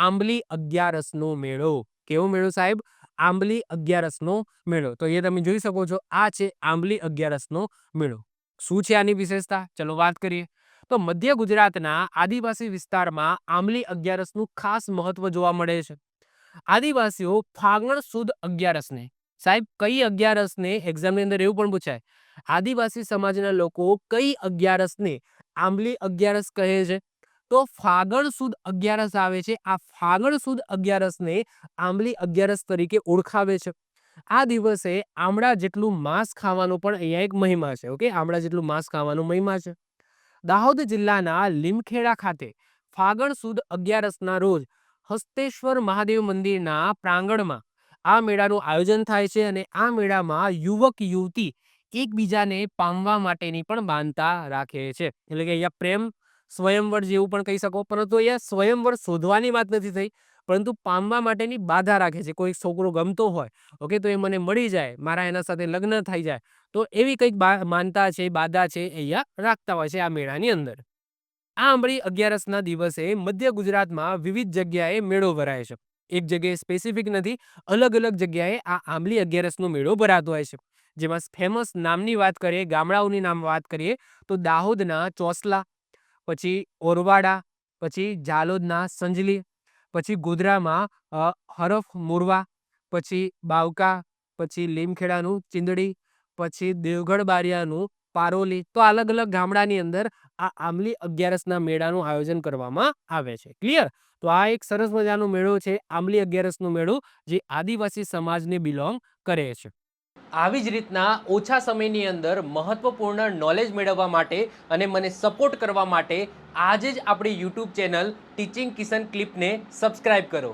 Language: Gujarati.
આંબલી અગિયારસનો મેળો. કેવો મેળો સાહેબ? આંબલી અગિયારસનો મેળો. તો એ તમે જોઈ શકો છો, આ છે આંબલી અગિયારસનો મેળો. શું છે આની વિશેષતા? ચલો વાત કરીએ. તો મધ્ય ગુજરાતના આદિવાસી વિસ્તારમાં આંબલી અગિયારસનું ખાસ મહત્વ જોવા મળે છે. આદિવાસીઓ ફાગણ સુદ અગિયારસને, સાહેબ કઈ અગિયારસને, એક્ઝામની અંદર એવું પણ પૂછાય, આદિવાસી સમાજના લોકો કઈ અગિયારસને આંબલી અગિયારસ કહે છે? તો ફાગણ સુદ અગિયારસ આવે છે, આ ફાગણ સુદ અગિયારસને આંબલી અગિયારસ તરીકે ઓળખાવે છે. આ દિવસે આમળા જેટલું માંસ ખાવાનો પણ અહીંયા એક મહિમા છે. ઓકે, આમળા જેટલું માંસ ખાવાનો મહિમા છે. દાહોદ જિલ્લાના લીમખેડા ખાતે ફાગણ સુદ અગિયારસના રોજ હસ્તેશ્વર મહાદેવ મંદિરના પ્રાંગણમાં આ મેળાનું આયોજન થાય છે અને આ મેળામાં યુવક યુવતી એકબીજાને પામવા માટેની પણ માનતા રાખે છે. એટલે કે અહીંયા પ્રેમ સ્વયંવર જેવું પણ કહી શકો, પરંતુ અહીંયા સ્વયંવર શોધવાની વાત નથી થઈ, પરંતુ પામવા માટેની બાધા રાખે છે. કોઈ છોકરો ગમતો હોય, ઓકે, તો એ મને મળી જાય, મારા એના સાથે લગ્ન થઈ જાય, તો એવી કંઈક માનતા છે, બાધા છે, અહીંયા રાખતા હોય છે આ મેળાની અંદર. આ આંબળી અગિયારસના દિવસે મધ્ય ગુજરાતમાં વિવિધ જગ્યાએ મેળો ભરાય છે. એક જગ્યાએ સ્પેસિફિક નથી, અલગ અલગ જગ્યાએ આ આંબલી અગિયારસનો મેળો ભરાતો હોય છે. જેમાં ફેમસ નામની વાત કરીએ, ગામડાઓની નામ વાત કરીએ, તો દાહોદના ચોસલા, પછી ઓરવાડા, પછી જાલોદના સંજલી, પછી ગોધરામાં હરફ મોરવા, પછી બાવકા, પછી લીમખેડાનું ચીંદડી, પછી દેવગઢ બારિયાનું પારોલી. તો અલગ અલગ ગામડાની અંદર આ આંબલી અગિયારસના મેળાનું આયોજન કરવામાં આવે છે. ક્લિયર? તો આ એક સરસ મજાનો મેળો છે, આંબલી અગિયારસનો મેળો, જે આદિવાસી સમાજને બિલોંગ કરે છે. આવી જ રીતના ઓછા સમયની અંદર મહત્વપૂર્ણ નોલેજ મેળવવા માટે અને મને સપોર્ટ કરવા માટે આજે જ આપણી યુટ્યુબ ચેનલ ટીચિંગ કિશન ક્લિપને સબસ્ક્રાઇબ કરો.